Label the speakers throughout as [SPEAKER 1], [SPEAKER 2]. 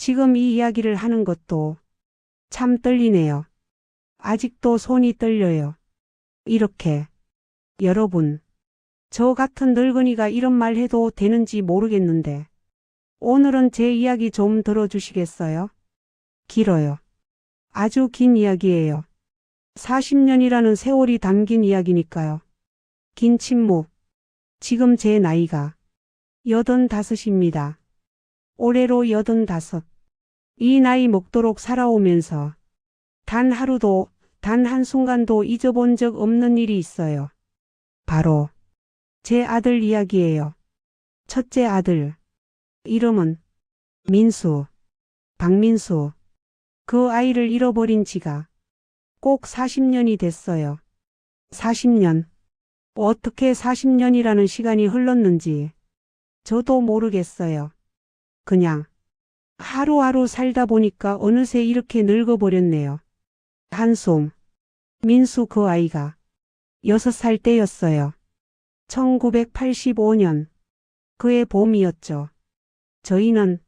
[SPEAKER 1] 지금 이 이야기를 하는 것도 참 떨리네요. 아직도 손이 떨려요. 이렇게. 여러분, 저 같은 늙은이가 이런 말 해도 되는지 모르겠는데 오늘은 제 이야기 좀 들어주시겠어요? 길어요. 아주 긴 이야기예요. 40년이라는 세월이 담긴 이야기니까요. 긴 침묵. 지금 제 나이가 85입니다. 올해로 85. 이 나이 먹도록 살아오면서 단 하루도, 단 한순간도 잊어본 적 없는 일이 있어요. 바로 제 아들 이야기예요. 첫째 아들. 이름은 민수, 박민수. 그 아이를 잃어버린 지가 꼭 40년이 됐어요. 40년. 어떻게 40년이라는 시간이 흘렀는지 저도 모르겠어요. 그냥 하루하루 살다 보니까 어느새 이렇게 늙어버렸네요. 한숨. 민수 그 아이가 6살 때였어요. 1985년. 그해 봄이었죠. 저희는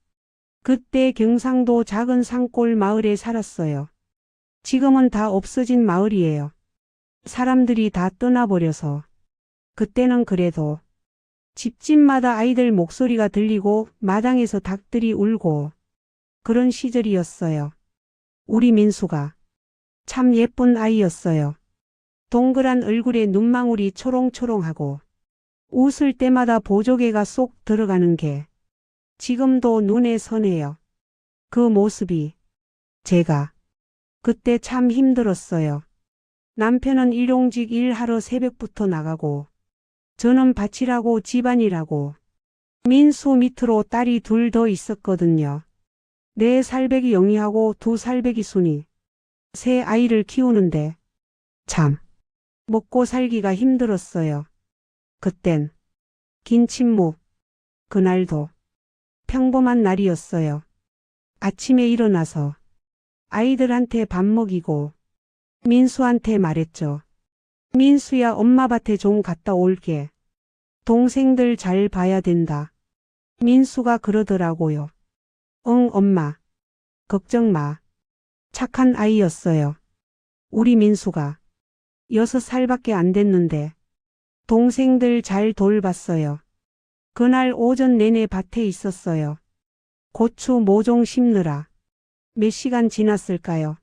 [SPEAKER 1] 그때 경상도 작은 산골 마을에 살았어요. 지금은 다 없어진 마을이에요. 사람들이 다 떠나버려서. 그때는 그래도 집집마다 아이들 목소리가 들리고 마당에서 닭들이 울고 그런 시절이었어요. 우리 민수가 참 예쁜 아이였어요. 동그란 얼굴에 눈망울이 초롱초롱하고 웃을 때마다 보조개가 쏙 들어가는 게 지금도 눈에 선해요. 그 모습이 제가 그때 참 힘들었어요. 남편은 일용직 일하러 새벽부터 나가고 저는 밭일하고 집안일하고 민수 밑으로 딸이 둘 더 있었거든요. 4살배기 영희하고 2살배기 순이. 세 아이를 키우는데 참 먹고 살기가 힘들었어요. 그땐 긴 침묵. 그날도 평범한 날이었어요. 아침에 일어나서 아이들한테 밥 먹이고 민수한테 말했죠. 민수야, 엄마 밭에 좀 갔다 올게. 동생들 잘 봐야 된다. 민수가 그러더라고요. 응, 엄마. 걱정 마. 착한 아이였어요. 우리 민수가 6살밖에 안 됐는데 동생들 잘 돌봤어요. 그날 오전 내내 밭에 있었어요. 고추 모종 심느라. 몇 시간 지났을까요?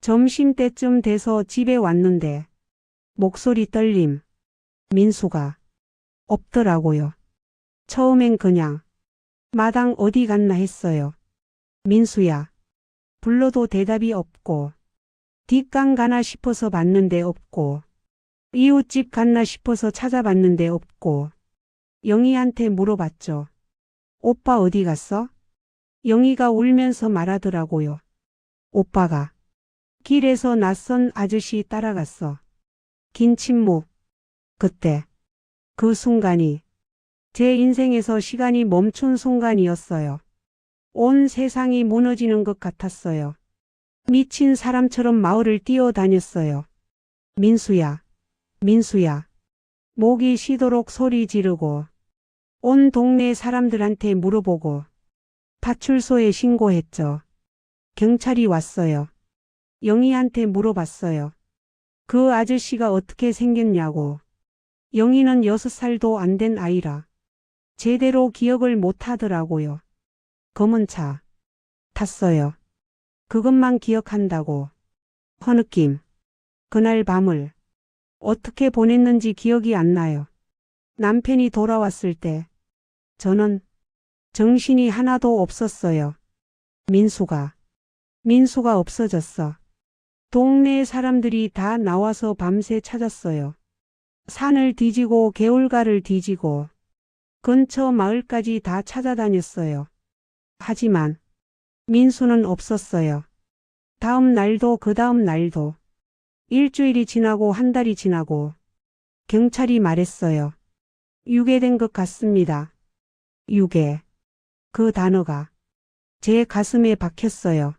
[SPEAKER 1] 점심때쯤 돼서 집에 왔는데 목소리 떨림. 민수가 없더라고요. 처음엔 그냥 마당 어디 갔나 했어요. 민수야. 불러도 대답이 없고 뒷강 가나 싶어서 봤는데 없고 이웃집 갔나 싶어서 찾아봤는데 없고 영희한테 물어봤죠. 오빠 어디 갔어? 영희가 울면서 말하더라고요. 오빠가 길에서 낯선 아저씨 따라갔어. 긴 침묵. 그때 그 순간이 제 인생에서 시간이 멈춘 순간이었어요. 온 세상이 무너지는 것 같았어요. 미친 사람처럼 마을을 뛰어다녔어요. 민수야, 민수야. 목이 쉬도록 소리 지르고 온 동네 사람들한테 물어보고 파출소에 신고했죠. 경찰이 왔어요. 영희한테 물어봤어요. 그 아저씨가 어떻게 생겼냐고. 영희는 6살도 안 된 아이라 제대로 기억을 못 하더라고요. 검은 차 탔어요. 그것만 기억한다고. 허느낌. 그날 밤을 어떻게 보냈는지 기억이 안 나요. 남편이 돌아왔을 때 저는 정신이 하나도 없었어요. 민수가 없어졌어. 동네 사람들이 다 나와서 밤새 찾았어요. 산을 뒤지고 개울가를 뒤지고 근처 마을까지 다 찾아다녔어요. 하지만 민수는 없었어요. 다음 날도 그 다음 날도. 일주일이 지나고 한 달이 지나고 경찰이 말했어요. 유괴된 것 같습니다. 유괴. 그 단어가 제 가슴에 박혔어요.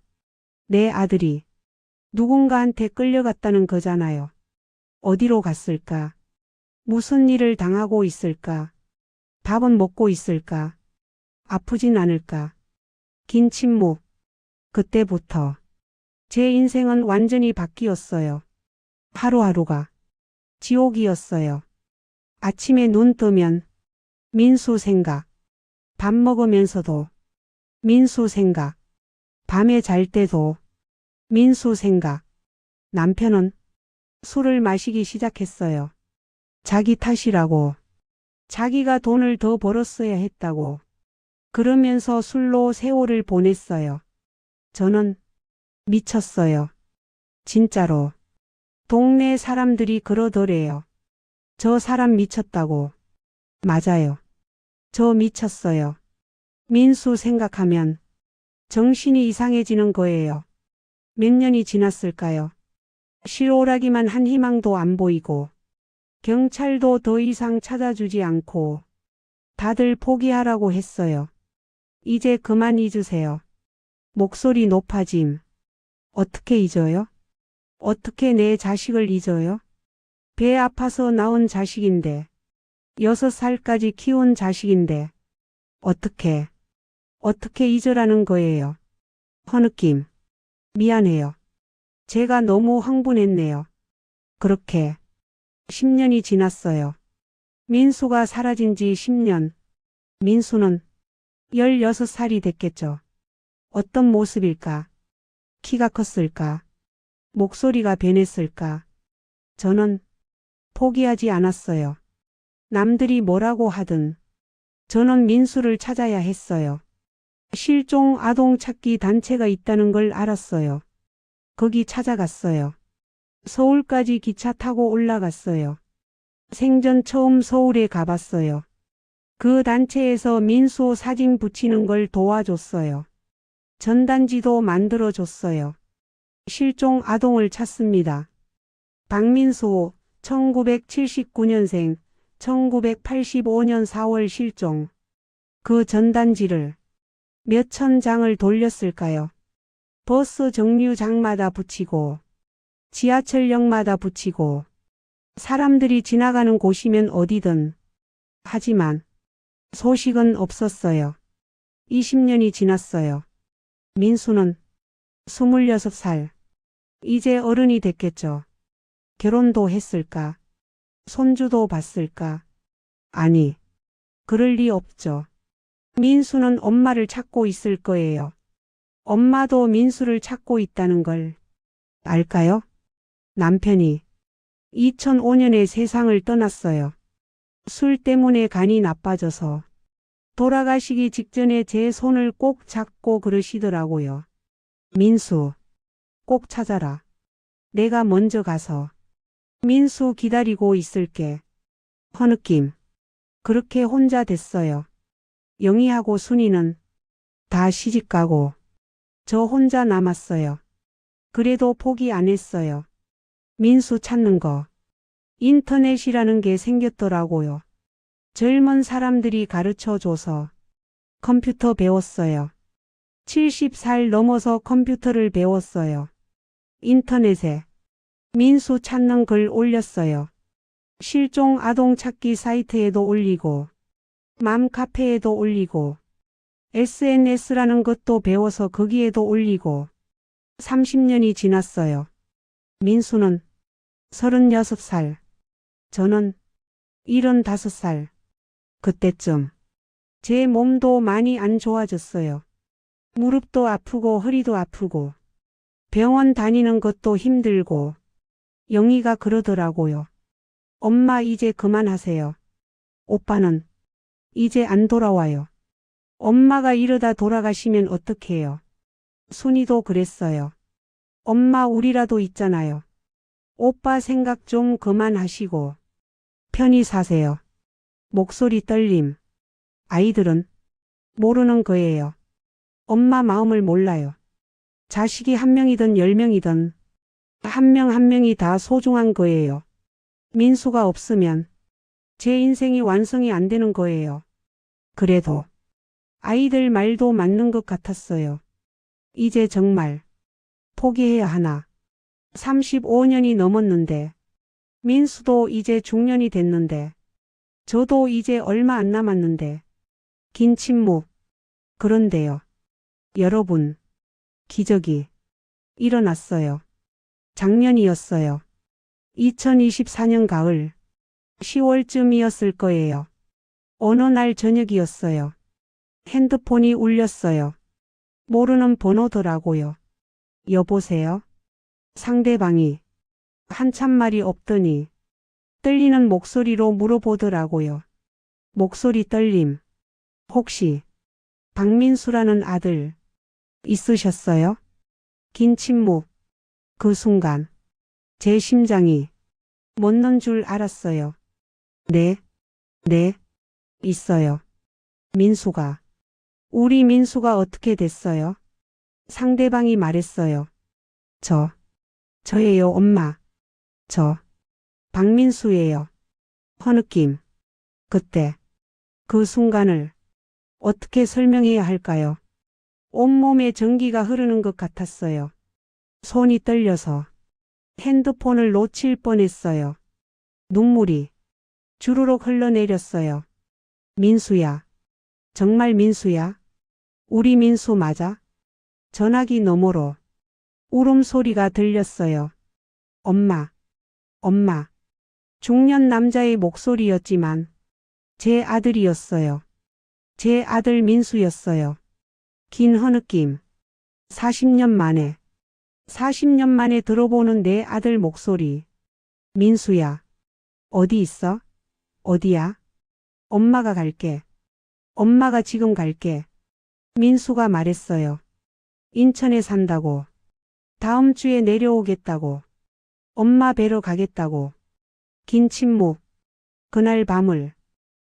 [SPEAKER 1] 내 아들이 누군가한테 끌려갔다는 거잖아요. 어디로 갔을까? 무슨 일을 당하고 있을까? 밥은 먹고 있을까? 아프진 않을까? 긴 침묵. 그때부터 제 인생은 완전히 바뀌었어요. 하루하루가 지옥이었어요. 아침에 눈 뜨면 민수 생각. 밥 먹으면서도 민수 생각. 밤에 잘 때도 민수 생각. 남편은 술을 마시기 시작했어요. 자기 탓이라고. 자기가 돈을 더 벌었어야 했다고. 그러면서 술로 세월을 보냈어요. 저는 미쳤어요. 진짜로. 동네 사람들이 그러더래요. 저 사람 미쳤다고. 맞아요. 저 미쳤어요. 민수 생각하면 정신이 이상해지는 거예요. 몇 년이 지났을까요? 실오라기만 한 희망도 안 보이고 경찰도 더 이상 찾아주지 않고 다들 포기하라고 했어요. 이제 그만 잊으세요. 목소리 높아짐. 어떻게 잊어요? 어떻게 내 자식을 잊어요? 배 아파서 낳은 자식인데 6살까지 키운 자식인데 어떻게 잊으라는 거예요. 허느낌. 미안해요. 제가 너무 흥분했네요. 그렇게 10년이 지났어요. 민수가 사라진 지 10년. 민수는 16살이 됐겠죠. 어떤 모습일까? 키가 컸을까? 목소리가 변했을까? 저는 포기하지 않았어요. 남들이 뭐라고 하든 저는 민수를 찾아야 했어요. 실종 아동 찾기 단체가 있다는 걸 알았어요. 거기 찾아갔어요. 서울까지 기차 타고 올라갔어요. 생전 처음 서울에 가봤어요. 그 단체에서 민수 사진 붙이는 걸 도와줬어요. 전단지도 만들어줬어요. 실종 아동을 찾습니다. 박민수 1979년생 1985년 4월 실종. 그 전단지를 몇천 장을 돌렸을까요? 버스 정류장마다 붙이고 지하철역마다 붙이고 사람들이 지나가는 곳이면 어디든. 하지만 소식은 없었어요. 20년이 지났어요. 민수는 26살. 이제 어른이 됐겠죠. 결혼도 했을까? 손주도 봤을까? 아니, 그럴 리 없죠. 민수는 엄마를 찾고 있을 거예요. 엄마도 민수를 찾고 있다는 걸 알까요? 남편이 2005년에 세상을 떠났어요. 술 때문에 간이 나빠져서 돌아가시기 직전에 제 손을 꼭 잡고 그러시더라고요. 민수, 꼭 찾아라. 내가 먼저 가서 민수 기다리고 있을게. 허느낌. 그렇게 혼자 됐어요. 영희하고 순이는 다 시집가고 저 혼자 남았어요. 그래도 포기 안 했어요. 민수 찾는 거. 인터넷이라는 게 생겼더라고요. 젊은 사람들이 가르쳐줘서 컴퓨터 배웠어요. 70살 넘어서 컴퓨터를 배웠어요. 인터넷에 민수 찾는 글 올렸어요. 실종 아동 찾기 사이트에도 올리고 맘카페에도 올리고 SNS라는 것도 배워서 거기에도 올리고 30년이 지났어요. 민수는 36살. 저는 75살. 그때쯤 제 몸도 많이 안 좋아졌어요. 무릎도 아프고 허리도 아프고 병원 다니는 것도 힘들고 영희가 그러더라고요. 엄마 이제 그만하세요. 오빠는 이제 안 돌아와요. 엄마가 이러다 돌아가시면 어떡해요. 순이도 그랬어요. 엄마 우리라도 있잖아요. 오빠 생각 좀 그만하시고 편히 사세요. 목소리 떨림. 아이들은 모르는 거예요. 엄마 마음을 몰라요. 자식이 한 명이든 10명이든 한 명 한 명이 다 소중한 거예요. 민수가 없으면 제 인생이 완성이 안 되는 거예요. 그래도 아이들 말도 맞는 것 같았어요. 이제 정말 포기해야 하나. 35년이 넘었는데 민수도 이제 중년이 됐는데 저도 이제 얼마 안 남았는데 긴 침묵. 그런데요. 여러분, 기적이 일어났어요. 작년이었어요. 2024년 가을 10월쯤이었을 거예요. 어느 날 저녁이었어요. 핸드폰이 울렸어요. 모르는 번호더라고요. 여보세요? 상대방이 한참 말이 없더니 떨리는 목소리로 물어보더라고요. 목소리 떨림. 혹시 박민수라는 아들 있으셨어요? 긴 침묵. 그 순간 제 심장이 멎는 줄 알았어요. 네, 있어요. 민수가. 우리 민수가 어떻게 됐어요? 상대방이 말했어요. 저예요, 엄마. 박민수예요. 허느낌. 그때, 그 순간을 어떻게 설명해야 할까요? 온몸에 전기가 흐르는 것 같았어요. 손이 떨려서 핸드폰을 놓칠 뻔했어요. 눈물이 주르륵 흘러내렸어요. 민수야. 정말 민수야? 우리 민수 맞아? 전화기 너머로 울음소리가 들렸어요. 엄마. 중년 남자의 목소리였지만 제 아들이었어요. 제 아들 민수였어요. 긴 흐느낌. 40년 만에 들어보는 내 아들 목소리. 민수야. 어디 있어? 어디야? 엄마가 갈게. 엄마가 지금 갈게. 민수가 말했어요. 인천에 산다고. 다음 주에 내려오겠다고. 엄마 뵈러 가겠다고. 긴 침묵. 그날 밤을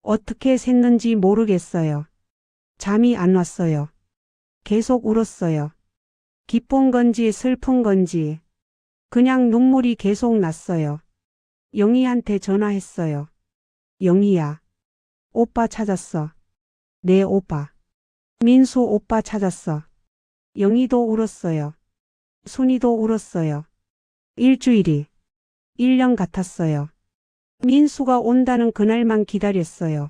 [SPEAKER 1] 어떻게 샜는지 모르겠어요. 잠이 안 왔어요. 계속 울었어요. 기쁜 건지 슬픈 건지 그냥 눈물이 계속 났어요. 영희한테 전화했어요. 영희야. 오빠 찾았어. 네, 오빠. 민수 오빠 찾았어. 영희도 울었어요. 순이도 울었어요. 일주일이 1년 같았어요. 민수가 온다는 그날만 기다렸어요.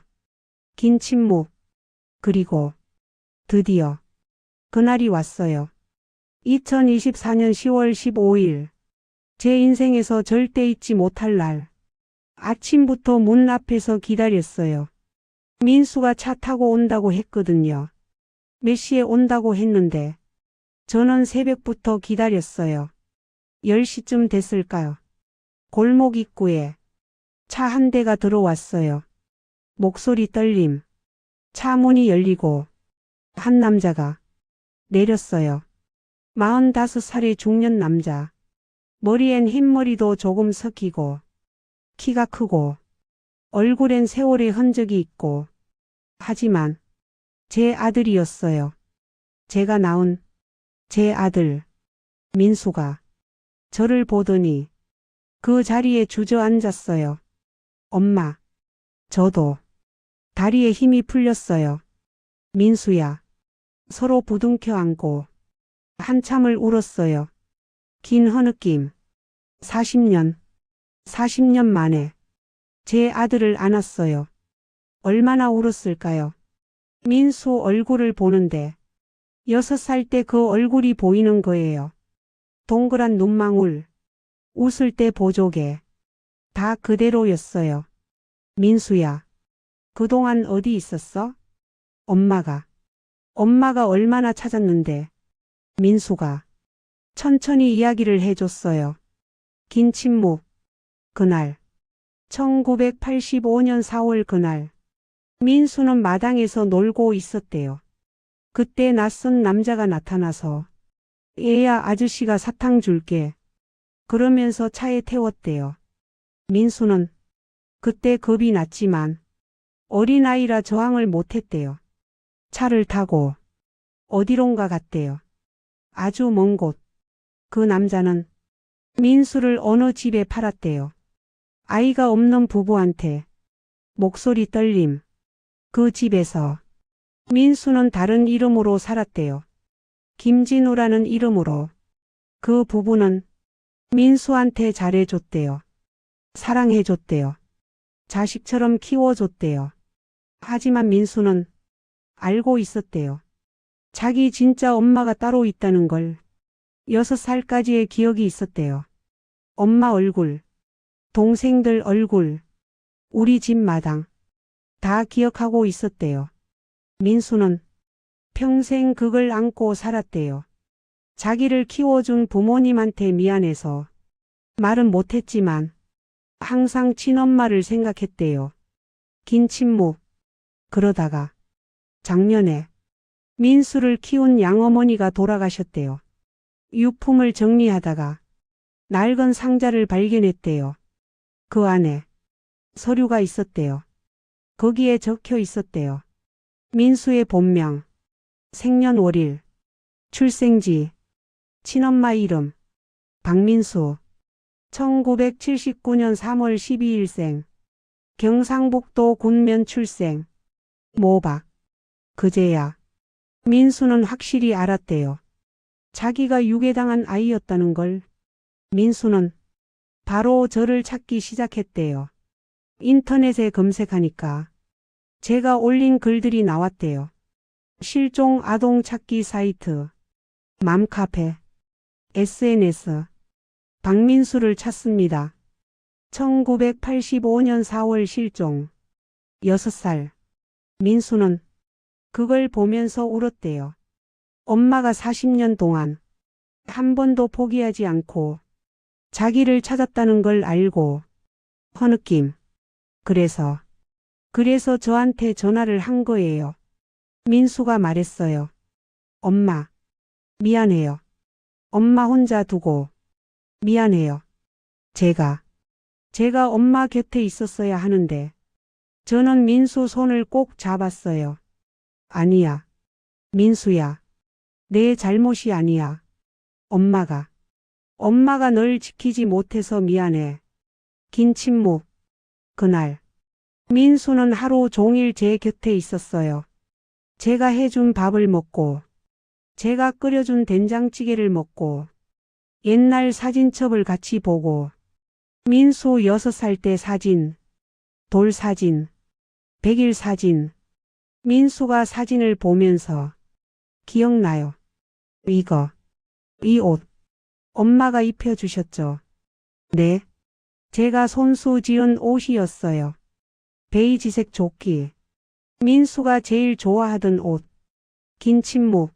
[SPEAKER 1] 긴 침묵. 그리고 드디어 그날이 왔어요. 2024년 10월 15일. 제 인생에서 절대 잊지 못할 날. 아침부터 문 앞에서 기다렸어요. 민수가 차 타고 온다고 했거든요. 몇 시에 온다고 했는데 저는 새벽부터 기다렸어요. 10시쯤 됐을까요? 골목 입구에 차 한 대가 들어왔어요. 목소리 떨림. 차 문이 열리고 한 남자가 내렸어요. 45살의 중년 남자. 머리엔 흰머리도 조금 섞이고 키가 크고 얼굴엔 세월의 흔적이 있고 하지만 제 아들이었어요. 제가 낳은 제 아들 민수가 저를 보더니 그 자리에 주저앉았어요. 엄마, 저도 다리에 힘이 풀렸어요. 민수야. 서로 부둥켜 안고 한참을 울었어요. 긴 흐느낌. 40년 만에 제 아들을 안았어요. 얼마나 울었을까요? 민수 얼굴을 보는데 6살 때 그 얼굴이 보이는 거예요. 동그란 눈망울, 웃을 때 보조개, 다 그대로였어요. 민수야, 그동안 어디 있었어? 엄마가 얼마나 찾았는데. 민수가 천천히 이야기를 해줬어요. 긴 침묵. 그날, 1985년 4월 그날, 민수는 마당에서 놀고 있었대요. 그때 낯선 남자가 나타나서 얘야 아저씨가 사탕 줄게. 그러면서 차에 태웠대요. 민수는 그때 겁이 났지만 어린아이라 저항을 못했대요. 차를 타고 어디론가 갔대요. 아주 먼 곳. 그 남자는 민수를 어느 집에 팔았대요. 아이가 없는 부부한테. 목소리 떨림. 그 집에서 민수는 다른 이름으로 살았대요. 김진우라는 이름으로. 그 부부는 민수한테 잘해줬대요. 사랑해줬대요. 자식처럼 키워줬대요. 하지만 민수는 알고 있었대요. 자기 진짜 엄마가 따로 있다는 걸 6살까지의 기억이 있었대요. 엄마 얼굴, 동생들 얼굴, 우리 집 마당 다 기억하고 있었대요. 민수는 평생 그걸 안고 살았대요. 자기를 키워준 부모님한테 미안해서 말은 못했지만 항상 친엄마를 생각했대요. 긴 침묵. 그러다가 작년에 민수를 키운 양어머니가 돌아가셨대요. 유품을 정리하다가 낡은 상자를 발견했대요. 그 안에 서류가 있었대요. 거기에 적혀 있었대요. 민수의 본명, 생년월일, 출생지, 친엄마 이름, 박민수, 1979년 3월 12일생, 경상북도 군면 출생, 모박. 그제야 민수는 확실히 알았대요. 자기가 유괴당한 아이였다는 걸. 민수는 바로 저를 찾기 시작했대요. 인터넷에 검색하니까 제가 올린 글들이 나왔대요. 실종 아동 찾기 사이트, 맘카페, SNS. 박민수를 찾습니다. 1985년 4월 실종. 6살. 민수는 그걸 보면서 울었대요. 엄마가 40년 동안 한 번도 포기하지 않고 자기를 찾았다는 걸 알고 허느낌. 그래서 저한테 전화를 한 거예요. 민수가 말했어요. 엄마, 미안해요. 엄마 혼자 두고 미안해요. 제가 엄마 곁에 있었어야 하는데. 저는 민수 손을 꼭 잡았어요. 아니야. 민수야. 내 잘못이 아니야. 엄마가 널 지키지 못해서 미안해. 긴 침묵. 그날 민수는 하루 종일 제 곁에 있었어요. 제가 해준 밥을 먹고 제가 끓여준 된장찌개를 먹고 옛날 사진첩을 같이 보고 민수 6살 때 사진, 돌 사진, 100일 사진. 민수가 사진을 보면서 기억나요. 이 옷 엄마가 입혀주셨죠. 네. 제가 손수 지은 옷이었어요. 베이지색 조끼. 민수가 제일 좋아하던 옷. 긴 침묵.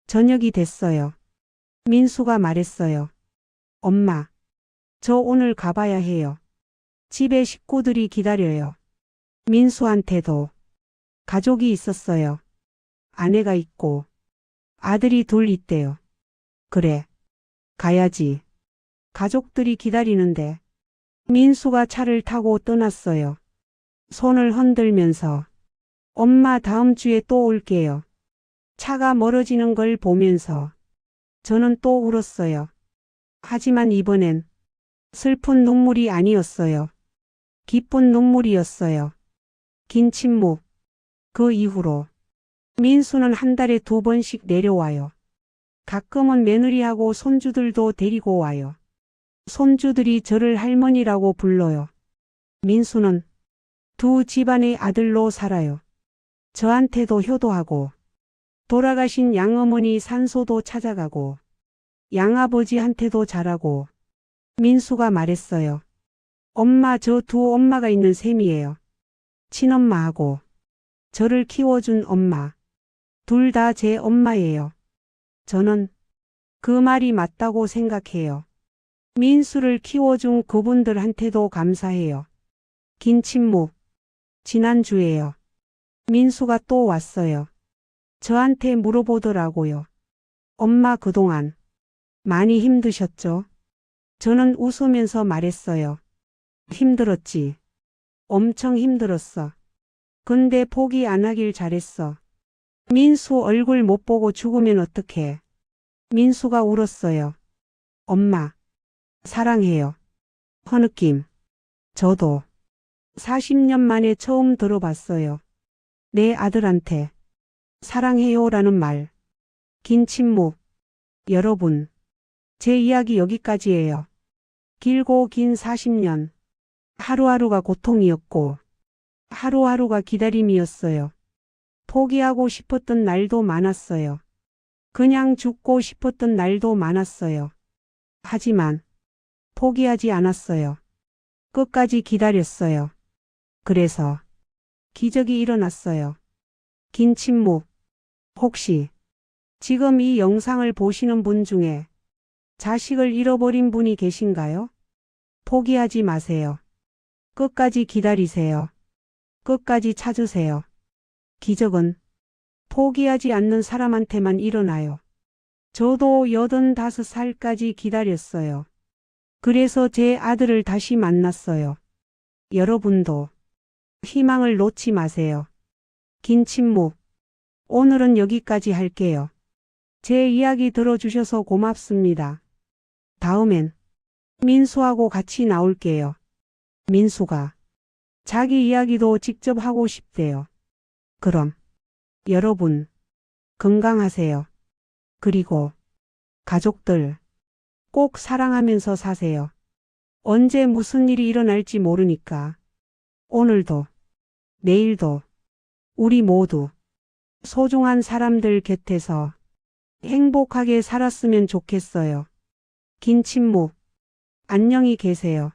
[SPEAKER 1] 저녁이 됐어요. 민수가 말했어요. 엄마, 저 오늘 가봐야 해요. 집에 식구들이 기다려요. 민수한테도 가족이 있었어요. 아내가 있고 아들이 둘 있대요. 그래, 가야지. 가족들이 기다리는데. 민수가 차를 타고 떠났어요. 손을 흔들면서 엄마 다음 주에 또 올게요. 차가 멀어지는 걸 보면서 저는 또 울었어요. 하지만 이번엔 슬픈 눈물이 아니었어요. 기쁜 눈물이었어요. 긴 침묵. 그 이후로 민수는 한 달에 2번씩 내려와요. 가끔은 며느리하고 손주들도 데리고 와요. 손주들이 저를 할머니라고 불러요. 민수는 두 집안의 아들로 살아요. 저한테도 효도하고 돌아가신 양어머니 산소도 찾아가고 양아버지한테도 잘하고. 민수가 말했어요. 엄마, 저 두 엄마가 있는 셈이에요. 친엄마하고 저를 키워준 엄마. 둘 다 제 엄마예요. 저는 그 말이 맞다고 생각해요. 민수를 키워준 그분들한테도 감사해요. 긴 침묵. 지난주에요. 민수가 또 왔어요. 저한테 물어보더라고요. 엄마 그동안 많이 힘드셨죠? 저는 웃으면서 말했어요. 힘들었지. 엄청 힘들었어. 근데 포기 안 하길 잘했어. 민수 얼굴 못 보고 죽으면 어떡해. 민수가 울었어요. 엄마, 사랑해요. 허느낌. 저도 40년 만에 처음 들어봤어요. 내 아들한테 사랑해요라는 말. 긴 침묵. 여러분, 제 이야기 여기까지예요. 길고 긴 40년. 하루하루가 고통이었고 하루하루가 기다림이었어요. 포기하고 싶었던 날도 많았어요. 그냥 죽고 싶었던 날도 많았어요. 하지만 포기하지 않았어요. 끝까지 기다렸어요. 그래서 기적이 일어났어요. 긴 침묵. 혹시 지금 이 영상을 보시는 분 중에 자식을 잃어버린 분이 계신가요? 포기하지 마세요. 끝까지 기다리세요. 끝까지 찾으세요. 기적은 포기하지 않는 사람한테만 일어나요. 저도 85살까지 기다렸어요. 그래서 제 아들을 다시 만났어요. 여러분도 희망을 놓지 마세요. 긴 침묵. 오늘은 여기까지 할게요. 제 이야기 들어주셔서 고맙습니다. 다음엔 민수하고 같이 나올게요. 민수가 자기 이야기도 직접 하고 싶대요. 그럼 여러분 건강하세요. 그리고 가족들 꼭 사랑하면서 사세요. 언제 무슨 일이 일어날지 모르니까 오늘도 내일도 우리 모두 소중한 사람들 곁에서 행복하게 살았으면 좋겠어요. 긴 침묵. 안녕히 계세요.